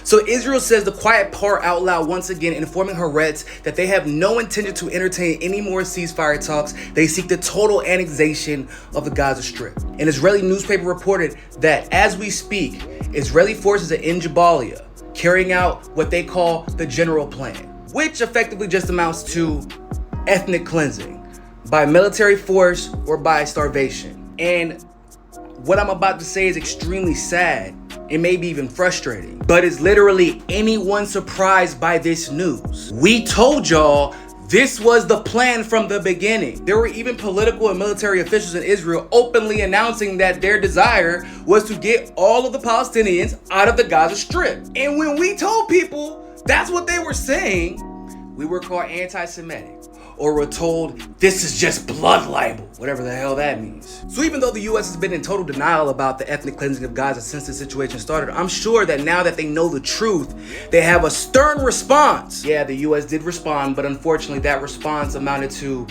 So Israel says the quiet part out loud once again, informing Haaretz that they have no intention to entertain any more ceasefire talks. They seek the total annexation of the Gaza Strip. An Israeli newspaper reported that as we speak, Israeli forces are in Jabalia, carrying out what they call the general plan, which effectively just amounts to ethnic cleansing by military force or by starvation. And what I'm about to say is extremely sad and maybe even frustrating, but is literally anyone surprised by this news? We told y'all this was the plan from the beginning. There were even political and military officials in Israel openly announcing that their desire was to get all of the Palestinians out of the Gaza Strip. And when we told people that's what they were saying, we were called anti-Semitic, or were told this is just blood libel, whatever the hell that means. So even though the US has been in total denial about the ethnic cleansing of Gaza since the situation started, I'm sure that now that they know the truth, they have a stern response. Yeah, the US did respond, but unfortunately that response amounted to,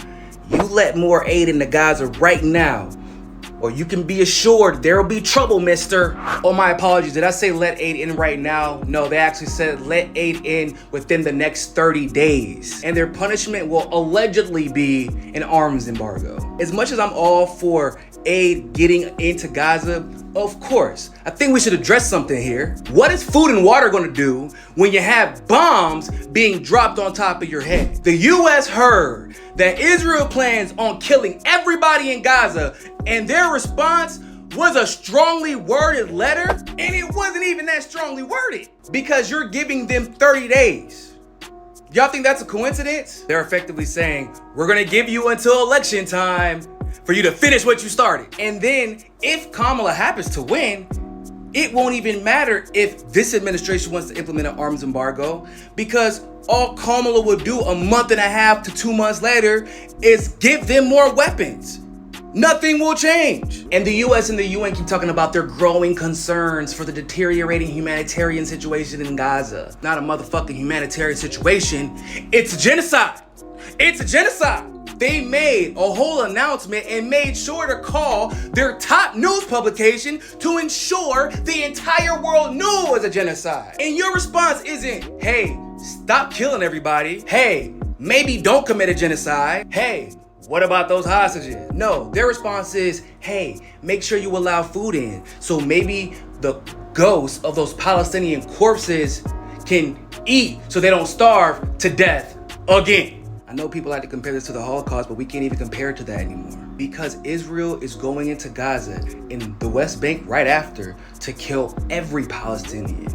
you let more aid into Gaza right now, or you can be assured there will be trouble, mister. Oh, my apologies. Did I say let aid in right now? No, they actually said let aid in within the next 30 days. And their punishment will allegedly be an arms embargo. As much as I'm all for aid getting into Gaza, of course, I think we should address something here. What is food and water gonna do when you have bombs being dropped on top of your head? The US heard that Israel plans on killing everybody in Gaza, and their response was a strongly worded letter, and it wasn't even that strongly worded because you're giving them 30 days. Y'all think that's a coincidence? They're effectively saying, we're gonna give you until election time for you to finish what you started. And then if Kamala happens to win, it won't even matter if this administration wants to implement an arms embargo, because all Kamala would do a month and a half to 2 months later is give them more weapons. Nothing will change. And the US and the UN keep talking about their growing concerns for the deteriorating humanitarian situation in Gaza. Not a motherfucking humanitarian situation. It's a genocide. It's a genocide. They made a whole announcement and made sure to call their top news publication to ensure the entire world knew it was a genocide. And your response isn't, hey, stop killing everybody. Hey, maybe don't commit a genocide. Hey, what about those hostages? No, their response is, hey, make sure you allow food in, so maybe the ghosts of those Palestinian corpses can eat so they don't starve to death again. I know people like to compare this to the Holocaust, but we can't even compare it to that anymore. Because Israel is going into Gaza and the West Bank right after to kill every Palestinian,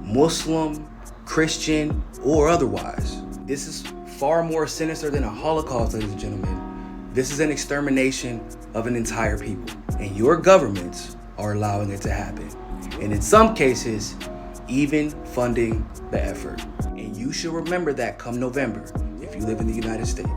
Muslim, Christian, or otherwise. This is far more sinister than a Holocaust, ladies and gentlemen. This is an extermination of an entire people, and your governments are allowing it to happen. And in some cases, even funding the effort. And you should remember that come November if you live in the United States.